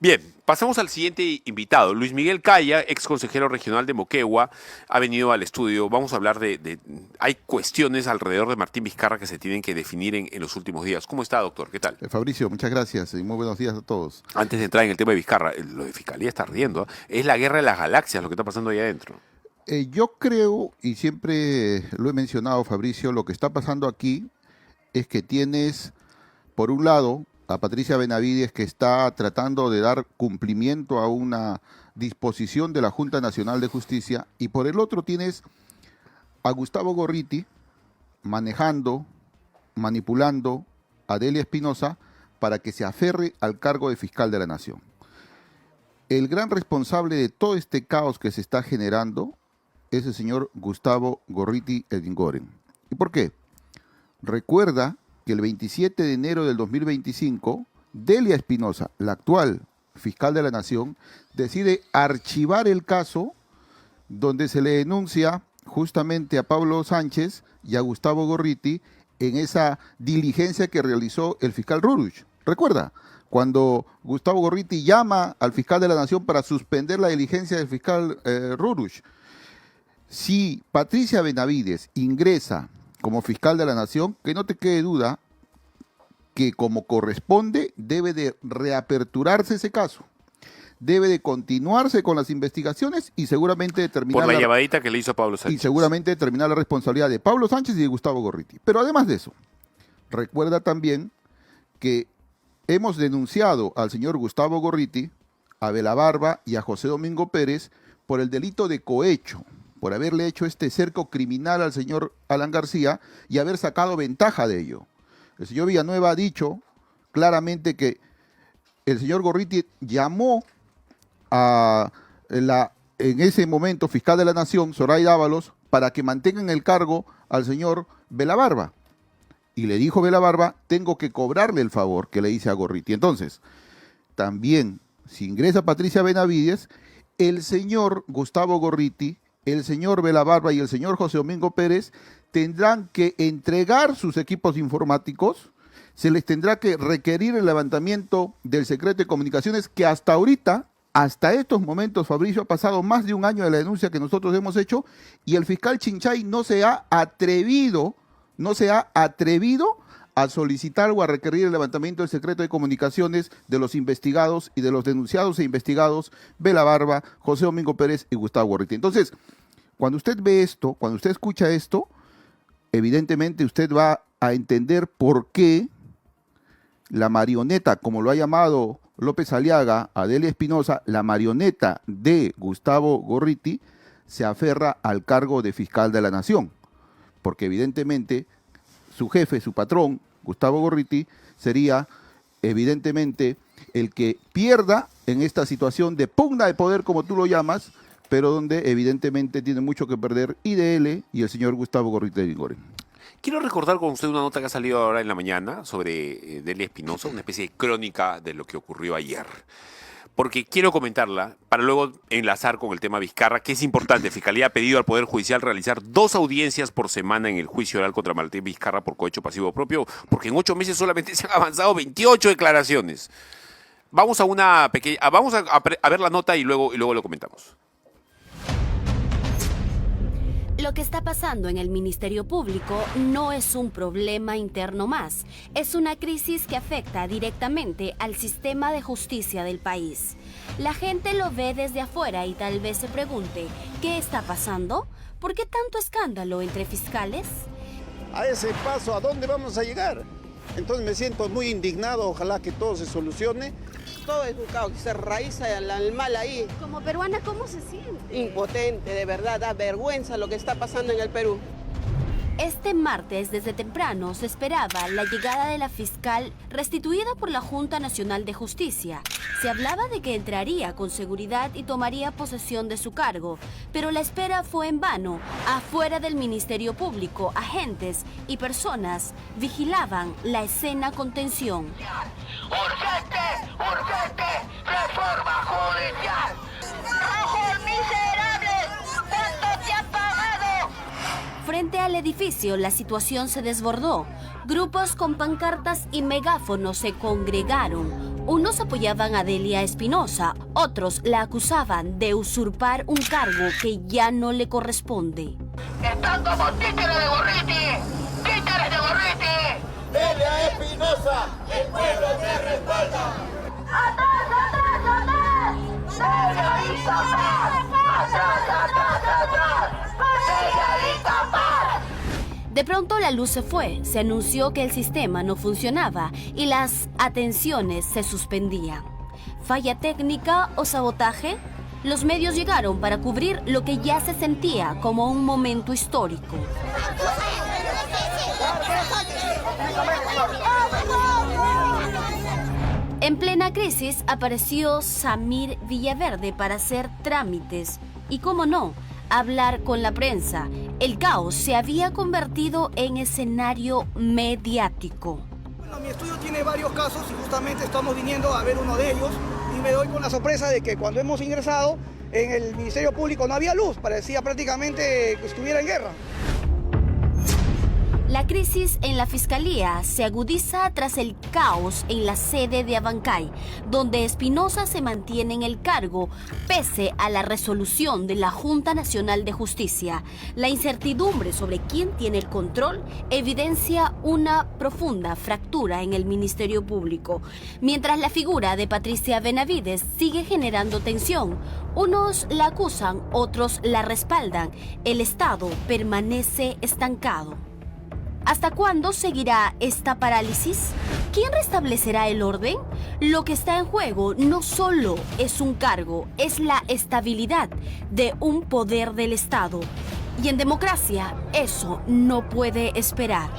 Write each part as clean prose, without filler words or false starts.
Bien, pasamos al siguiente invitado. Luis Miguel Caya, ex consejero regional de Moquegua, ha venido al estudio. Vamos a hablar hay cuestiones alrededor de Martín Vizcarra que se tienen que definir en los últimos días. ¿Cómo está, doctor? ¿Qué tal? Fabricio, muchas gracias y muy buenos días a todos. Antes de entrar en el tema de Vizcarra, lo de Fiscalía está ardiendo, ¿eh? Es la guerra de las galaxias lo que está pasando ahí adentro. Yo creo, y siempre lo he mencionado, Fabricio, lo que está pasando aquí es que tienes, por un lado, a Patricia Benavides, que está tratando de dar cumplimiento a una disposición de la Junta Nacional de Justicia, y por el otro tienes a Gustavo Gorriti manejando, manipulando a Delia Espinosa para que se aferre al cargo de fiscal de la Nación. El gran responsable de todo este caos que se está generando es el señor Gustavo Gorriti Edingoren. ¿Y por qué? Recuerda que el 27 de enero del 2025, Delia Espinosa, la actual fiscal de la Nación, decide archivar el caso donde se le denuncia justamente a Pablo Sánchez y a Gustavo Gorriti en esa diligencia que realizó el fiscal Ruruch. Recuerda, cuando Gustavo Gorriti llama al fiscal de la Nación para suspender la diligencia del fiscal Ruruch. Si Patricia Benavides ingresa como fiscal de la Nación, que no te quede duda que como corresponde debe de reaperturarse ese caso. Debe de continuarse con las investigaciones y seguramente determinar... Por la llamadita que le hizo a Pablo Sánchez. Y seguramente determinar la responsabilidad de Pablo Sánchez y de Gustavo Gorriti. Pero además de eso, recuerda también que hemos denunciado al señor Gustavo Gorriti, a Bela Barba y a José Domingo Pérez por el delito de cohecho, por haberle hecho este cerco criminal al señor Alan García y haber sacado ventaja de ello. El señor Villanueva ha dicho claramente que el señor Gorriti llamó a en ese momento fiscal de la Nación, Zoraida Ábalos, para que mantengan el cargo al señor Bela Barba. Y le dijo Bela Barba, tengo que cobrarle el favor que le hice a Gorriti. Entonces, también, si ingresa Patricia Benavides, el señor Gustavo Gorriti, el señor Bela Barba y el señor José Domingo Pérez tendrán que entregar sus equipos informáticos, se les tendrá que requerir el levantamiento del secreto de comunicaciones que hasta ahorita, hasta estos momentos, Fabricio, ha pasado más de un año de la denuncia que nosotros hemos hecho y el fiscal Chinchay no se ha atrevido a solicitar o a requerir el levantamiento del secreto de comunicaciones de los investigados y de los denunciados e investigados Bela Barba, José Domingo Pérez y Gustavo Gorriti. Entonces, cuando usted ve esto, cuando usted escucha esto, evidentemente usted va a entender por qué la marioneta, como lo ha llamado López Aliaga, Delia Espinosa, la marioneta de Gustavo Gorriti, se aferra al cargo de fiscal de la Nación. Porque evidentemente su jefe, su patrón, Gustavo Gorriti, sería evidentemente el que pierda en esta situación de pugna de poder, como tú lo llamas, pero donde evidentemente tiene mucho que perder IDL y el señor Gustavo Gorriti de Edingoren. Quiero recordar con usted una nota que ha salido ahora en la mañana sobre Delia Espinosa, una especie de crónica de lo que ocurrió ayer. Porque quiero comentarla para luego enlazar con el tema Vizcarra, que es importante. Fiscalía ha pedido al Poder Judicial realizar 2 audiencias por semana en el juicio oral contra Martín Vizcarra por cohecho pasivo propio, porque en 8 meses solamente se han avanzado 28 declaraciones. Vamos a una pequeña, vamos a ver la nota y luego lo comentamos. Lo que está pasando en el Ministerio Público no es un problema interno más, es una crisis que afecta directamente al sistema de justicia del país. La gente lo ve desde afuera y tal vez se pregunte, ¿qué está pasando? ¿Por qué tanto escándalo entre fiscales? A ese paso, ¿a dónde vamos a llegar? Entonces me siento muy indignado, ojalá que todo se solucione. Todo es un caos, se raíza el mal ahí. Como peruana, ¿cómo se siente? Impotente, de verdad, da vergüenza lo que está pasando en el Perú. Este martes, desde temprano, se esperaba la llegada de la fiscal restituida por la Junta Nacional de Justicia. Se hablaba de que entraría con seguridad y tomaría posesión de su cargo, pero la espera fue en vano. Afuera del Ministerio Público, agentes y personas vigilaban la escena con tensión. ¡Urgente! ¡Urgente! ¡Reforma judicial! ¡Rojos miserables! ¿Cuánto te han pagado? Frente al edificio, la situación se desbordó. Grupos con pancartas y megáfonos se congregaron. Unos apoyaban a Delia Espinosa, otros la acusaban de usurpar un cargo que ya no le corresponde. Están como títeres de Gorriti. ¡Títeres de Gorriti! Delia Espinosa, el pueblo te respalda. ¡Atrás, atrás, atrás! ¡Delia incapaz! ¡Atrás, atrás, atrás! ¡Delia incapaz! De pronto la luz se fue, se anunció que el sistema no funcionaba y las atenciones se suspendían. ¿Falla técnica o sabotaje? Los medios llegaron para cubrir lo que ya se sentía como un momento histórico. En plena crisis apareció Samir Villaverde para hacer trámites y, cómo no, hablar con la prensa. El caos se había convertido en escenario mediático. Bueno, mi estudio tiene varios casos y justamente estamos viniendo a ver uno de ellos y me doy con la sorpresa de que cuando hemos ingresado en el Ministerio Público no había luz, parecía prácticamente que estuviera en guerra. La crisis en la Fiscalía se agudiza tras el caos en la sede de Abancay, donde Espinosa se mantiene en el cargo, pese a la resolución de la Junta Nacional de Justicia. La incertidumbre sobre quién tiene el control evidencia una profunda fractura en el Ministerio Público, mientras la figura de Patricia Benavides sigue generando tensión. Unos la acusan, otros la respaldan. El Estado permanece estancado. ¿Hasta cuándo seguirá esta parálisis? ¿Quién restablecerá el orden? Lo que está en juego no solo es un cargo, es la estabilidad de un poder del Estado. Y en democracia, eso no puede esperar.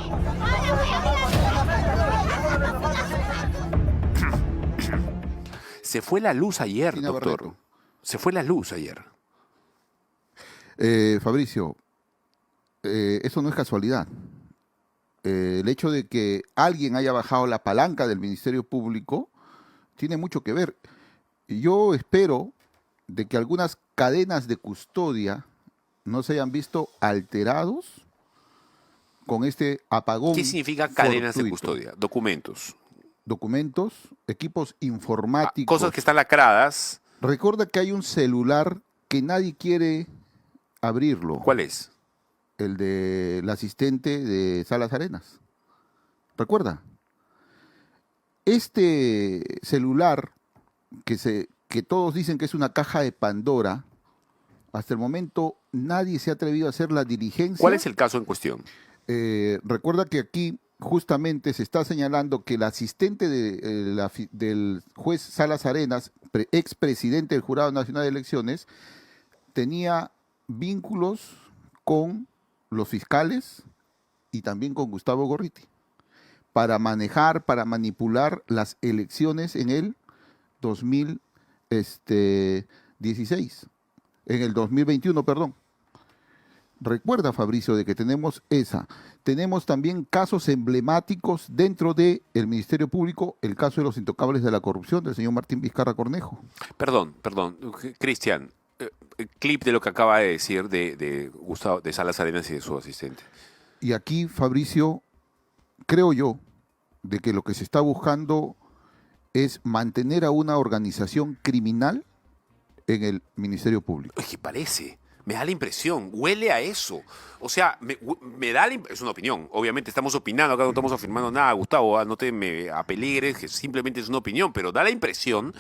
Se fue la luz ayer, Cristina doctor. Barreto. Se fue la luz ayer. Fabricio, eso no es casualidad. El hecho de que alguien haya bajado la palanca del Ministerio Público tiene mucho que ver. Yo espero de que algunas cadenas de custodia no se hayan visto alterados con este apagón. ¿Qué significa cadenas de fortuito. custodia? Documentos. Documentos, equipos informáticos. Cosas que están lacradas. Recuerda que hay un celular que nadie quiere abrirlo. ¿Cuál es? El del asistente de Salas Arenas. ¿Recuerda? Este celular que todos dicen que es una caja de Pandora, hasta el momento nadie se ha atrevido a hacer la diligencia. ¿Cuál es el caso en cuestión? Recuerda que aquí justamente se está señalando que el asistente del juez Salas Arenas, expresidente del Jurado Nacional de Elecciones, tenía vínculos con los fiscales y también con Gustavo Gorriti para manejar, para manipular las elecciones en el 2016, en el 2021, perdón. Recuerda, Fabricio, de que tenemos tenemos también casos emblemáticos dentro del Ministerio Público, el caso de los intocables de la corrupción del señor Martín Vizcarra Cornejo. Perdón, Cristian, clip de lo que acaba de decir de Gustavo, de Salas Arenas y de su asistente. Y aquí, Fabricio, creo yo de que lo que se está buscando es mantener a una organización criminal en el Ministerio Público. Es que parece, me da la impresión, huele a eso. O sea, me da la impresión, es una opinión, obviamente estamos opinando, acá no estamos afirmando nada, Gustavo, no te me apeligres, que simplemente es una opinión, pero da la impresión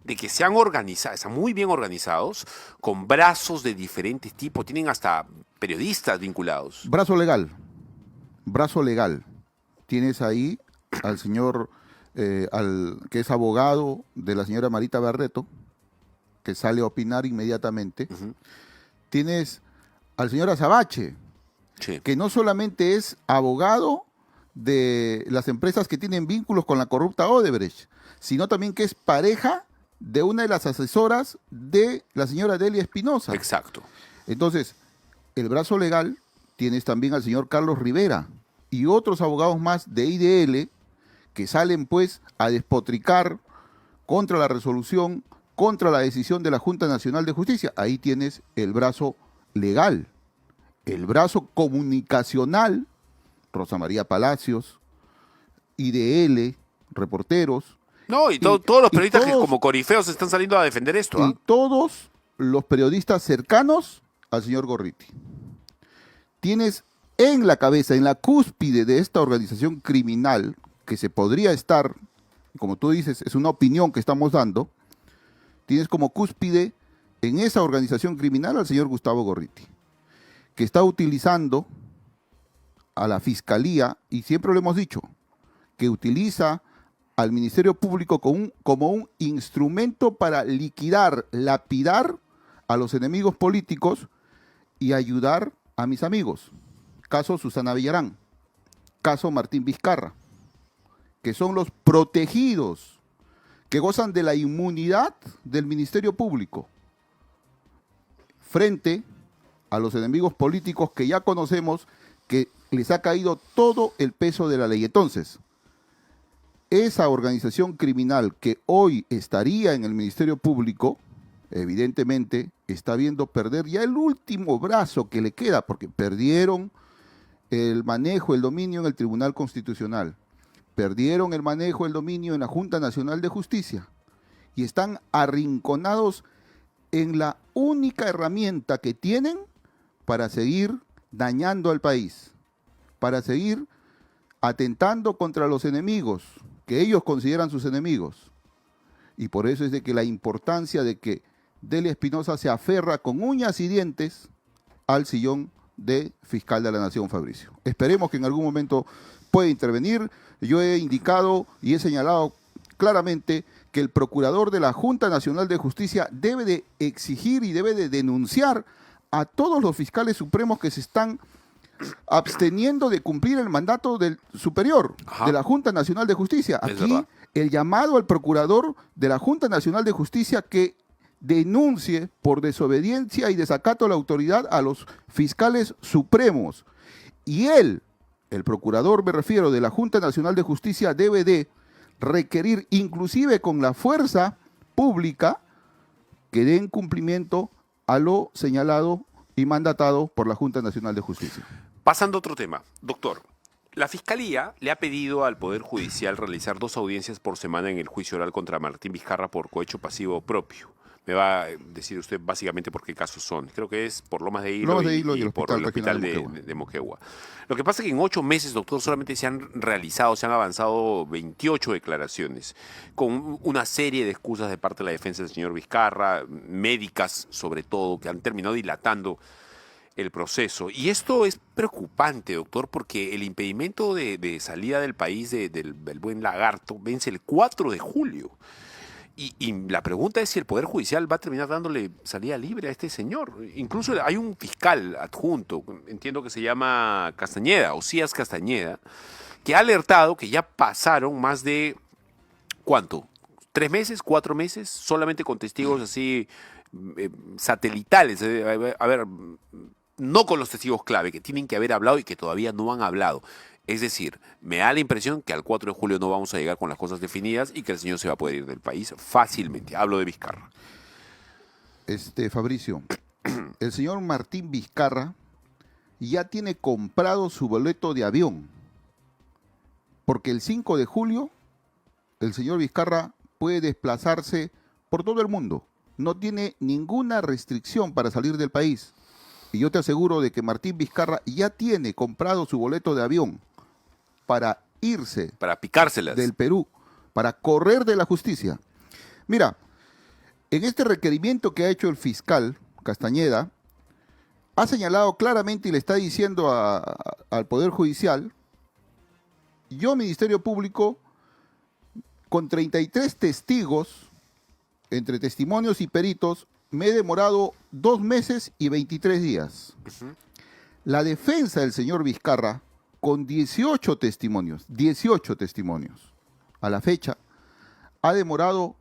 de que se han organizado, están muy bien organizados, con brazos de diferentes tipos, tienen hasta periodistas vinculados. Brazo legal. Tienes ahí al señor, que es abogado de la señora Marita Barreto, que sale a opinar inmediatamente. Uh-huh. Tienes al señor Azabache, Sí. que no solamente es abogado de las empresas que tienen vínculos con la corrupta Odebrecht, sino también que es pareja de una de las asesoras de la señora Delia Espinosa. Exacto. Entonces, el brazo legal tienes también al señor Carlos Rivera y otros abogados más de IDL que salen pues a despotricar contra la resolución, contra la decisión de la Junta Nacional de Justicia. Ahí tienes el brazo legal. El brazo comunicacional, Rosa María Palacios, IDL, reporteros, No, y todos los periodistas que todos- como corifeos están saliendo a defender esto. ¿Ah? y todos los periodistas cercanos al señor Gorriti. Tienes en la cabeza, en la cúspide de esta organización criminal, que se podría estar, como tú dices, es una opinión que estamos dando, tienes como cúspide en esa organización criminal al señor Gustavo Gorriti, que está utilizando a la Fiscalía, y siempre lo hemos dicho, que utiliza al Ministerio Público como un instrumento para liquidar, lapidar a los enemigos políticos y ayudar a mis amigos. Caso Susana Villarán, caso Martín Vizcarra, que son los protegidos, que gozan de la inmunidad del Ministerio Público, frente a los enemigos políticos que ya conocemos, que les ha caído todo el peso de la ley. Entonces, esa organización criminal que hoy estaría en el Ministerio Público, evidentemente está viendo perder ya el último brazo que le queda, porque perdieron el manejo, el dominio en el Tribunal Constitucional, perdieron el manejo, el dominio en la Junta Nacional de Justicia, y están arrinconados en la única herramienta que tienen para seguir dañando al país, para seguir atentando contra los enemigos, que ellos consideran sus enemigos. Y por eso es de que la importancia de que Delia Espinosa se aferra con uñas y dientes al sillón de fiscal de la Nación, Fabricio. Esperemos que en algún momento pueda intervenir. Yo he indicado y he señalado claramente que el procurador de la Junta Nacional de Justicia debe de exigir y debe de denunciar a todos los fiscales supremos que se están absteniendo de cumplir el mandato del superior Ajá. de la Junta Nacional de Justicia. Es Aquí verdad. el llamado al procurador de la Junta Nacional de Justicia que denuncie por desobediencia y desacato a la autoridad a los fiscales supremos. Y él, el procurador, me refiero, de la Junta Nacional de Justicia, debe de requerir, inclusive con la fuerza pública, que den cumplimiento a lo señalado y mandatado por la Junta Nacional de Justicia. Pasando a otro tema, doctor. La Fiscalía le ha pedido al Poder Judicial realizar 2 audiencias por semana en el juicio oral contra Martín Vizcarra por cohecho pasivo propio. Me va a decir usted básicamente por qué casos son. Creo que es por Lomas de Hilo, Lomas de Hilo y el por Hospital el hospital Regional de Moquegua. Lo que pasa es que en 8 meses, doctor, solamente se han avanzado 28 declaraciones, con una serie de excusas de parte de la defensa del señor Vizcarra, médicas sobre todo, que han terminado dilatando el proceso. Y esto es preocupante, doctor, porque el impedimento de salida del país del buen Lagarto vence el 4 de julio. Y la pregunta es si el Poder Judicial va a terminar dándole salida libre a este señor. Incluso hay un fiscal adjunto, entiendo que se llama Castañeda, Osías Castañeda, que ha alertado que ya pasaron más de, ¿cuánto? 3 meses, 4 meses, solamente con testigos así satelitales. A ver, no con los testigos clave, que tienen que haber hablado y que todavía no han hablado. Es decir, me da la impresión que al 4 de julio no vamos a llegar con las cosas definidas y que el señor se va a poder ir del país fácilmente. Hablo de Vizcarra. Fabricio, el señor Martín Vizcarra ya tiene comprado su boleto de avión, porque el 5 de julio el señor Vizcarra puede desplazarse por todo el mundo. No tiene ninguna restricción para salir del país. Y yo te aseguro de que Martín Vizcarra ya tiene comprado su boleto de avión para irse Para picárselas. del Perú, para correr de la justicia. Mira, en este requerimiento que ha hecho el fiscal Castañeda, ha señalado claramente y le está diciendo al Poder Judicial, yo, Ministerio Público, con 33 testigos, entre testimonios y peritos, me he demorado 2 meses y 23 días. La defensa del señor Vizcarra, con 18 testimonios, a la fecha, ha demorado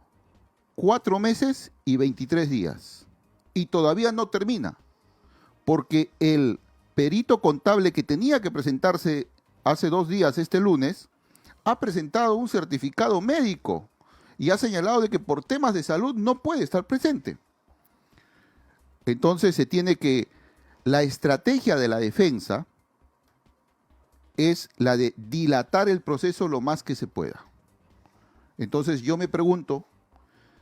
4 meses y 23 días. Y todavía no termina, porque el perito contable que tenía que presentarse hace 2 días, este lunes, ha presentado un certificado médico y ha señalado de que por temas de salud no puede estar presente. Entonces la estrategia de la defensa es la de dilatar el proceso lo más que se pueda. Entonces yo me pregunto,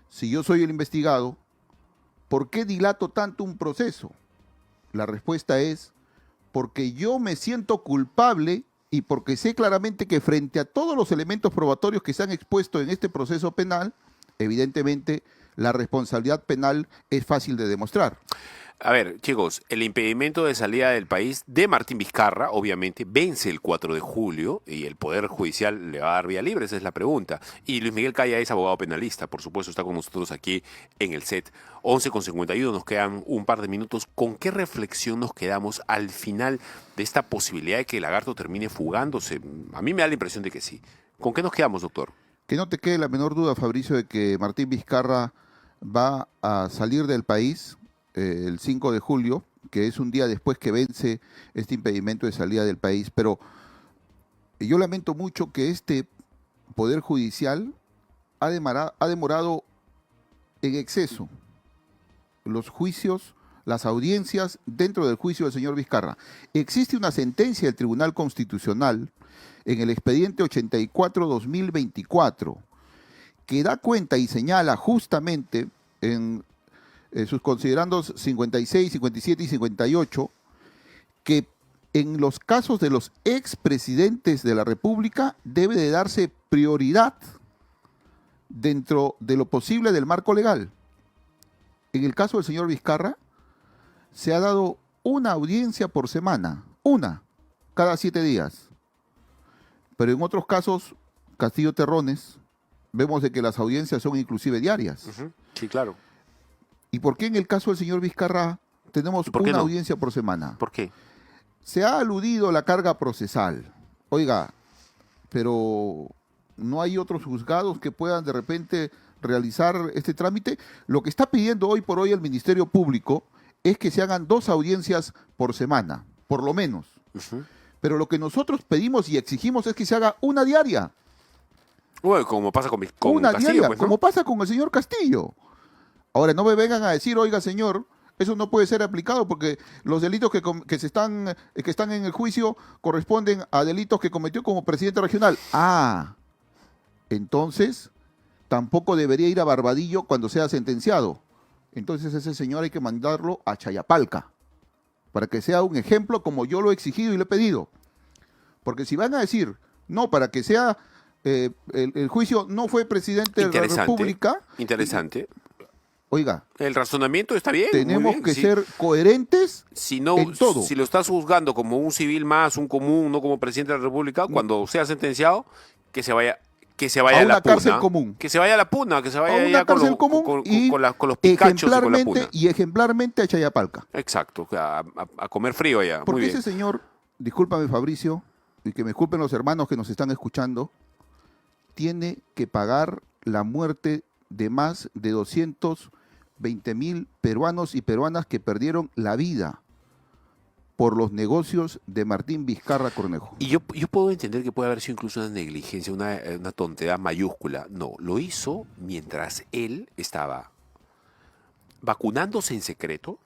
si yo soy el investigado, ¿por qué dilato tanto un proceso? La respuesta es porque yo me siento culpable y porque sé claramente que frente a todos los elementos probatorios que se han expuesto en este proceso penal, evidentemente la responsabilidad penal es fácil de demostrar. A ver, chicos, el impedimento de salida del país de Martín Vizcarra, obviamente, vence el 4 de julio y el Poder Judicial le va a dar vía libre, esa es la pregunta. Y Luis Miguel Caya es abogado penalista, por supuesto, está con nosotros aquí en el set. 11:51, nos quedan un par de minutos. ¿Con qué reflexión nos quedamos al final de esta posibilidad de que el lagarto termine fugándose? A mí me da la impresión de que sí. ¿Con qué nos quedamos, doctor? Que no te quede la menor duda, Fabricio, de que Martín Vizcarra va a salir del país el 5 de julio, que es un día después que vence este impedimento de salida del país. Pero yo lamento mucho que este Poder Judicial ha demorado en exceso los juicios, las audiencias dentro del juicio del señor Vizcarra. Existe una sentencia del Tribunal Constitucional en el expediente 84-2024 que da cuenta y señala justamente en sus considerandos 56, 57 y 58, que en los casos de los expresidentes de la República debe de darse prioridad dentro de lo posible del marco legal. En el caso del señor Vizcarra, se ha dado una audiencia por semana, una, cada 7 días. Pero en otros casos, Castillo Terrones, vemos de que las audiencias son inclusive diarias. Sí, claro. ¿Y por qué en el caso del señor Vizcarra tenemos una audiencia por semana? ¿Por qué? Se ha aludido a la carga procesal. Oiga, pero ¿no hay otros juzgados que puedan de repente realizar este trámite? Lo que está pidiendo hoy por hoy el Ministerio Público es que se hagan 2 audiencias por semana, por lo menos. Pero lo que nosotros pedimos y exigimos es que se haga una diaria. Bueno, como pasa con una Castillo, diaria, pues, ¿no? como pasa con el señor Castillo. Ahora, no me vengan a decir, oiga, señor, eso no puede ser aplicado porque los delitos que están en el juicio corresponden a delitos que cometió como presidente regional. Ah, entonces tampoco debería ir a Barbadillo cuando sea sentenciado. Entonces ese señor hay que mandarlo a Chayapalca para que sea un ejemplo como yo lo he exigido y lo he pedido. Porque si van a decir, no, para que sea el juicio no fue presidente de la República. Interesante. Oiga, el razonamiento está bien. Tenemos bien, que sí. ser coherentes en todo. Si lo estás juzgando como un civil más, un común, no como presidente de la República, cuando sea sentenciado, que se vaya a la cárcel puna. común. Que se vaya a la puna, que se vaya a una cárcel común con los picachos y con la puna. Y ejemplarmente a Chayapalca. Exacto, a comer frío allá. Porque Muy bien. ese señor, discúlpame Fabricio, y que me disculpen los hermanos que nos están escuchando, tiene que pagar la muerte de más de 220,000 peruanos y peruanas que perdieron la vida por los negocios de Martín Vizcarra Cornejo. Y yo puedo entender que puede haber sido incluso una negligencia, una tontería mayúscula. No, lo hizo mientras él estaba vacunándose en secreto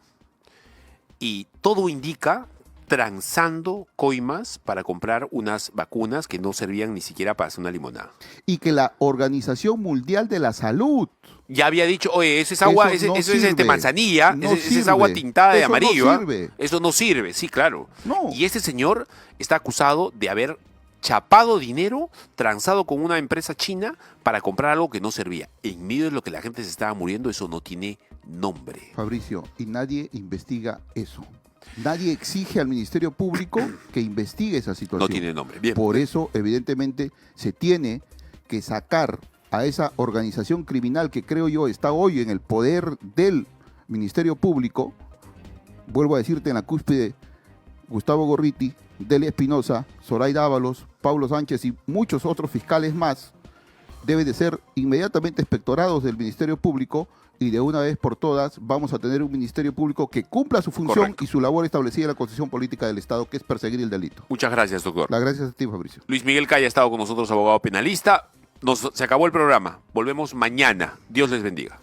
y todo indica transando coimas para comprar unas vacunas que no servían ni siquiera para hacer una limonada. Y que la Organización Mundial de la Salud ya había dicho, oye, eso es agua, eso es manzanilla, esa es agua tintada de amarillo. No sirve. Eso no sirve, sí, claro. No. Y ese señor está acusado de haber chapado dinero, transado con una empresa china para comprar algo que no servía. En medio de lo que la gente se estaba muriendo, eso no tiene nombre. Fabricio, y nadie investiga eso. Nadie exige al Ministerio Público que investigue esa situación. No tiene nombre. Bien. Por eso, evidentemente, se tiene que sacar a esa organización criminal que creo yo está hoy en el poder del Ministerio Público. Vuelvo a decirte, en la cúspide, Gustavo Gorriti, Delia Espinosa, Zoraida Ábalos, Pablo Sánchez y muchos otros fiscales más deben de ser inmediatamente inspectorados del Ministerio Público. Y de una vez por todas vamos a tener un Ministerio Público que cumpla su función. Correcto. Y su labor establecida en la Constitución Política del Estado, que es perseguir el delito. Muchas gracias, doctor. Las gracias a ti, Fabricio. Luis Miguel Caya ha estado con nosotros, abogado penalista. Se acabó el programa. Volvemos mañana. Dios les bendiga.